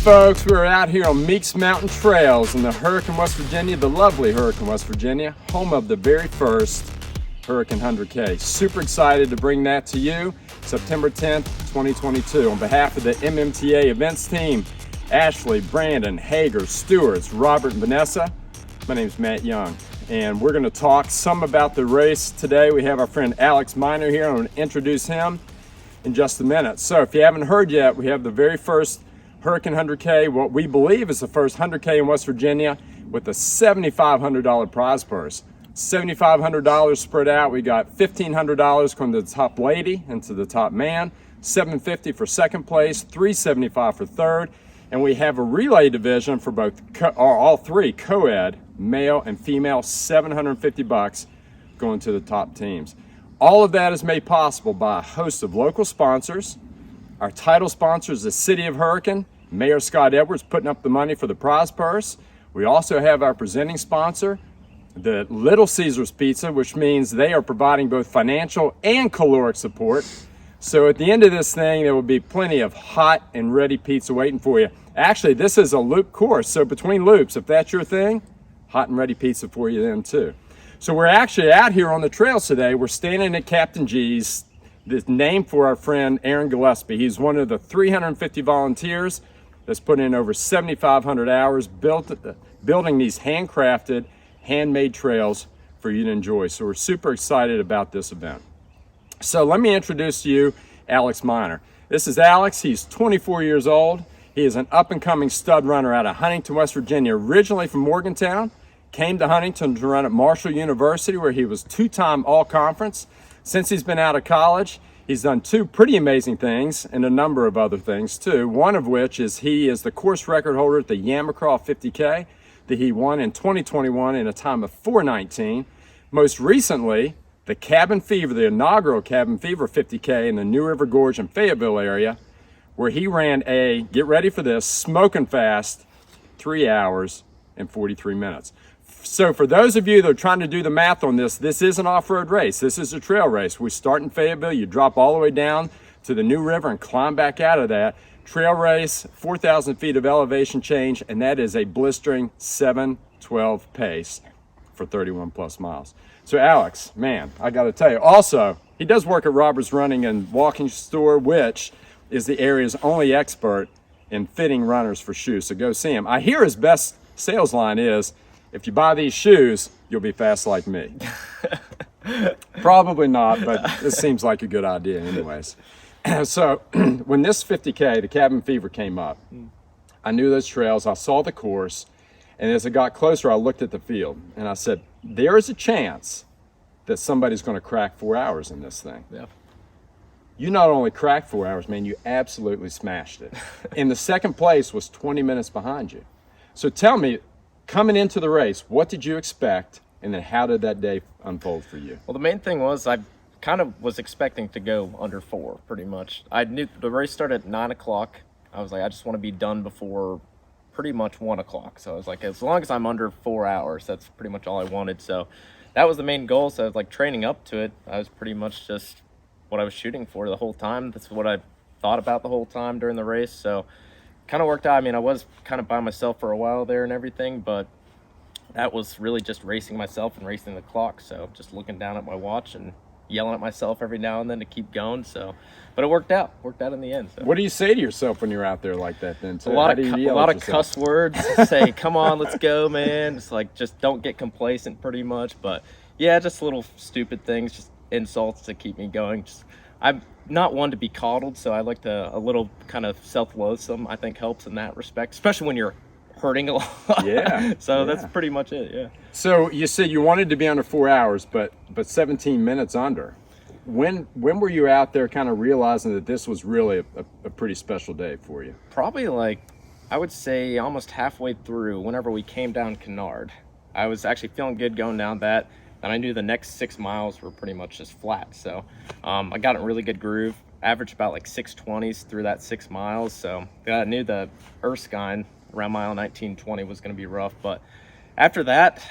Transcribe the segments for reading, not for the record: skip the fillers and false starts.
folks, we're out here on Meeks Mountain Trails in the Hurricane, West Virginia, the lovely Hurricane, West Virginia, home of the very first Hurricane 100K. Super excited to bring that to you, September 10th, 2022. On behalf of the MMTA events team, Ashley, Brandon, Hager, Stewarts, Robert, and Vanessa, my name is Matt Young, and we're going to talk some about the race today. We have our friend Alex Miner here. I'm going to introduce him in just a minute. So if you haven't heard yet, we have the very first Hurricane 100K, what we believe is the first 100K in West Virginia, with a $7,500 prize purse. $7,500 spread out. We got $1,500 from the top lady and to the top man, $750 for second place, $375 for third, and we have a relay division for both all three co-ed, male and female, $750 going to the top teams. All of that is made possible by a host of local sponsors. Our title sponsor is the City of Hurricane, Mayor Scott Edwards putting up the money for the prize purse. We also have our presenting sponsor, the Little Caesars Pizza, which means they are providing both financial and caloric support. So at the end of this thing, there will be plenty of hot and ready pizza waiting for you. Actually, this is a loop course, so between loops, if that's your thing, hot and ready pizza for you then too. So we're actually out here on the trails today. We're standing at Captain G's, the name for our friend Aaron Gillespie. He's one of the 350 volunteers that's put in over 7,500 hours building these handcrafted, handmade trails for you to enjoy. So we're super excited about this event. So let me introduce to you Alex Miner. This is Alex. He's 24 years old. He is an up-and-coming stud runner out of Huntington, West Virginia, originally from Morgantown. Came to Huntington to run at Marshall University, where he was two-time all-conference. Since he's been out of college, he's done two pretty amazing things and a number of other things too. One of which is he is the course record holder at the Yamacraw 50K that he won in 2021 in a time of 4:19. Most recently, the Cabin Fever, the inaugural Cabin Fever 50K in the New River Gorge and Fayetteville area, where he ran a, get ready for this, smoking fast, 3 hours and 43 minutes. So for those of you that are trying to do the math on this, this is an off-road race. This is a trail race. We start in Fayetteville, you drop all the way down to the New River and climb back out of that. Trail race, 4,000 feet of elevation change, and that is a blistering 7:12 pace for 31 plus miles. So Alex, man, I got to tell you, also, he does work at Robert's Running and Walking Store, which is the area's only expert in fitting runners for shoes. So go see him. I hear his best sales line is, if you buy these shoes, you'll be fast like me. Probably not, but this seems like a good idea anyways. So when this 50K, the Cabin Fever, came up, I knew those trails, I saw the course, and as it got closer, I looked at the field, and I said, there is a chance that somebody's going to crack 4 hours in this thing. Yeah. You not only cracked 4 hours, man, you absolutely smashed it. And the second place was 20 minutes behind you. So tell me, coming into the race, what did you expect, and then how did that day unfold for you? Well, the main thing was I kind of was expecting to go under 4, pretty much. I knew the race started at 9 o'clock. I was like, I just want to be done before pretty much 1 o'clock. So I was like, as long as I'm under 4 hours, that's pretty much all I wanted. So that was the main goal. So I was like training up to it. I was pretty much just what I was shooting for the whole time. That's what I thought about the whole time during the race. So kind of worked out. I mean, I was kind of by myself for a while there and everything, but that was really just racing myself and racing the clock. So just looking down at my watch and yelling at myself every now and then to keep going. So, but it worked out in the end. So. What do you say to yourself when you're out there like that then? A lot of cuss words. Say, come on, let's go, man. It's like, just don't get complacent pretty much. But yeah, just little stupid things, just insults to keep me going. I'm not one to be coddled, so I like to a little kind of self-loathsome, I think, helps in that respect, especially when you're hurting a lot. Yeah. So that's pretty much it. Yeah. So you said you wanted to be under 4 hours, but 17 minutes under. When were you out there kind of realizing that this was really a pretty special day for you? Probably like, I would say almost halfway through, whenever we came down Kennard. I was actually feeling good going down that. And I knew the next 6 miles were pretty much just flat. So I got in a really good groove, averaged about like 6:20s through that 6 miles. So I knew the Erskine around mile 19:20 was going to be rough. But after that,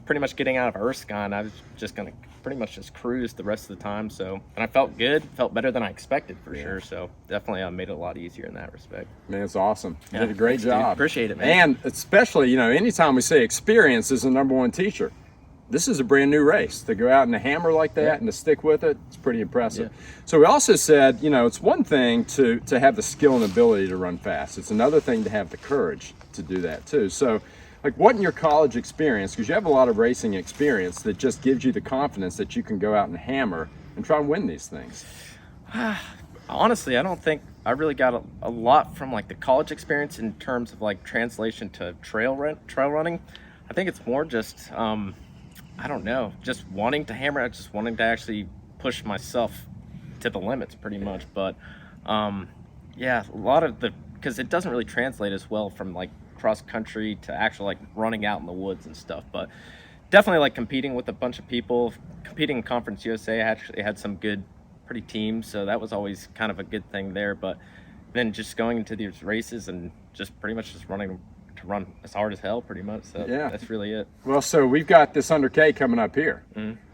pretty much getting out of Erskine, I was just going to pretty much just cruised the rest of the time. So, and I felt good, felt better than I expected for sure. So definitely made it a lot easier in that respect. Man, it's awesome. You Yeah, did a great thanks, dude. job. Appreciate it, man. And especially, anytime we say experience is the number one teacher. This is a brand new race. To go out and to hammer like that and to stick with it, it's pretty impressive. Yeah. So we also said, it's one thing to have the skill and ability to run fast. It's another thing to have the courage to do that too. So like what in your college experience, because you have a lot of racing experience that just gives you the confidence that you can go out and hammer and try and win these things? Honestly, I don't think I really got a lot from like the college experience in terms of like translation to trail running. I think it's more just, I don't know, just wanting to hammer, just wanting to actually push myself to the limits pretty much. But yeah, a lot of because it doesn't really translate as well from like cross country to actual like running out in the woods and stuff. But definitely like competing with a bunch of people, competing in Conference USA, I actually had some good, pretty teams. So that was always kind of a good thing there. But then just going into these races and just pretty much just run as hard as hell pretty much. So yeah, that's really it. Well, so we've got this 100K coming up here,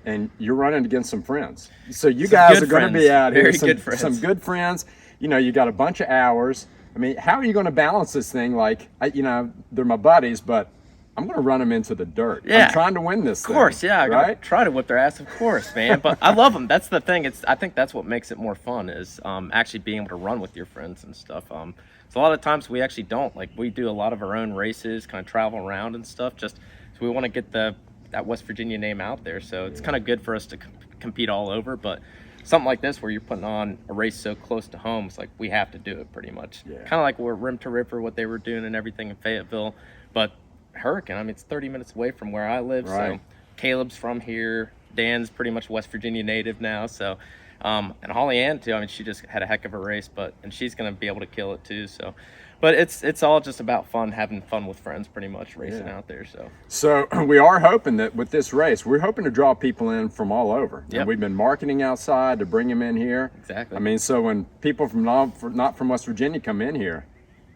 and you're running against some friends. So you Some guys good are going to friends. be out here. Very good friends. Some good friends. You got a bunch of hours. I mean, how are you going to balance this thing? Like, they're my buddies, but I'm going to run them into the dirt. Yeah. I'm trying to win this thing. Of course, yeah. I gotta right? try to whip their ass, of course, man. But I love them. That's the thing. I think that's what makes it more fun is actually being able to run with your friends and stuff. So a lot of times we actually don't. Like we do a lot of our own races, kind of travel around and stuff. Just so we want to get that West Virginia name out there. So it's kind of good for us to compete all over. But something like this where you're putting on a race so close to home, it's like we have to do it pretty much. Yeah. Kind of like we're rim to river, what they were doing and everything in Fayetteville. But Hurricane, I mean, it's 30 minutes away from where I live. Right. So Caleb's from here. Dan's pretty much West Virginia native now. So, and Holly Ann too. I mean, she just had a heck of a race, and she's going to be able to kill it too. So, but it's all just about fun, having fun with friends pretty much racing out there. So we are hoping that with this race, we're hoping to draw people in from all over. Yep. And we've been marketing outside to bring them in here. Exactly. I mean, so when people from not from West Virginia come in here,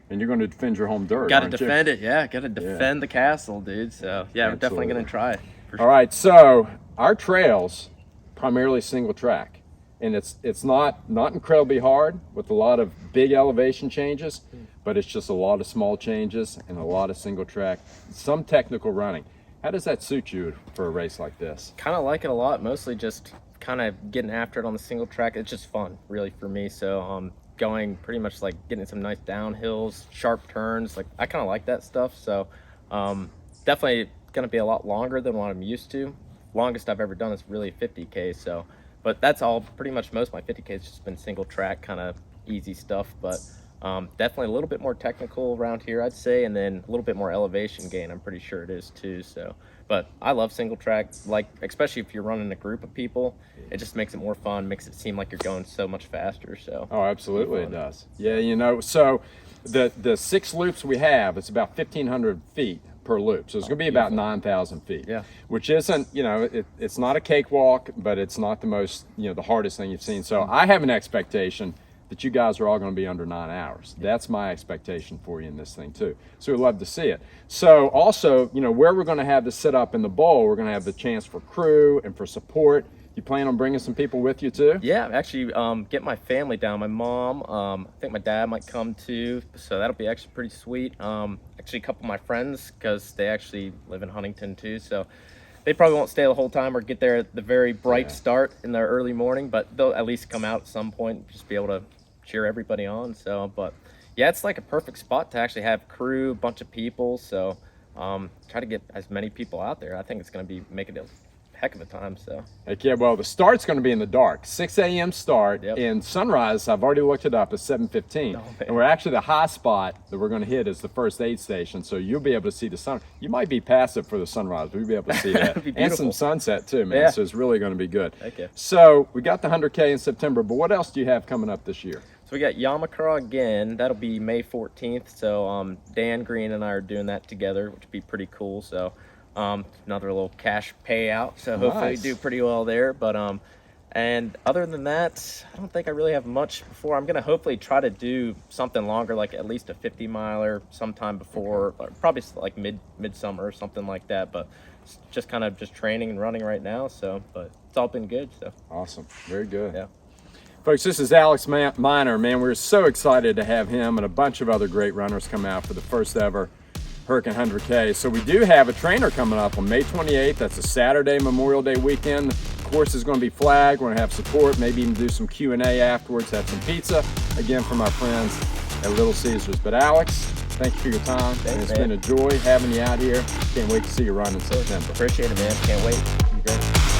and you're going to defend your home dirt. Got to aren't you? defend it, yeah. Got to defend the castle, dude. So yeah, we're definitely going to try. For sure. All right, so our trails primarily single track, and it's not incredibly hard with a lot of big elevation changes, but it's just a lot of small changes and a lot of single track, some technical running. How does that suit you for a race like this? Kind of like it a lot. Mostly just kind of getting after it on the single track. It's just fun, really, for me. So going pretty much like getting some nice downhills, sharp turns. Like I kind of like that stuff. So definitely going to be a lot longer than what I'm used to. Longest I've ever done is really 50K. So, but that's all pretty much. Most of my 50K has just been single track, kind of easy stuff. But definitely a little bit more technical around here, I'd say, and then a little bit more elevation gain. I'm pretty sure it is too. So, but I love single track, like especially if you're running a group of people, it just makes it more fun, makes it seem like you're going so much faster. So oh, absolutely it does. Yeah, so the 6 loops we have, it's about 1,500 feet per loop, so it's going to be about 9,000 feet. Yeah, which isn't, it's not a cakewalk, but it's not the most, the hardest thing you've seen. So I have an expectation that you guys are all going to be under 9 hours. That's my expectation for you in this thing too. So we'd love to see it. So also, where we're going to have the sit up in the bowl, we're going to have the chance for crew and for support. You plan on bringing some people with you too? Yeah, actually get my family down. My mom, I think my dad might come too. So that'll be actually pretty sweet. Actually a couple of my friends, because they actually live in Huntington too. So they probably won't stay the whole time or get there at the very bright start in the early morning, but they'll at least come out at some point and just be able to cheer everybody on. So, but yeah, it's like a perfect spot to actually have crew, a bunch of people. So try to get as many people out there. I think it's going to be making it a heck of a time. So heck yeah. Well, the start's going to be in the dark, 6 a.m. start. Yep. And sunrise, I've already looked it up, is 7:15. And we're actually, the high spot that we're going to hit is the first aid station, so you'll be able to see the sun. You might be passive for the sunrise, but you'll be able to see that. And some sunset too, man. Yeah. So it's really going to be good. Heck yeah. So we got the 100K in September, but what else do you have coming up this year? So we got Yamacraw again. That'll be May 14th. So Dan Green and I are doing that together, which would be pretty cool. So another little cash payout. So hopefully we do pretty well there. But And other than that, I don't think I really have much before. I'm gonna hopefully try to do something longer, like at least a 50 miler sometime before, or probably like midsummer or something like that. But it's just kind of just training and running right now. So, but it's all been good. So Awesome, very good. yeah. Folks, this is Alex Miner, man. We're so excited to have him and a bunch of other great runners come out for the first ever Hurricane 100K. So we do have a trainer coming up on May 28th. That's a Saturday, Memorial Day weekend. The course is going to be flagged. We're going to have support, maybe even do some Q&A afterwards, have some pizza, again, from our friends at Little Caesars. But Alex, thank you for your time. Thanks, and it's man. been a joy having you out here. Can't wait to see you run in September. Appreciate it, man. Can't wait. You're great.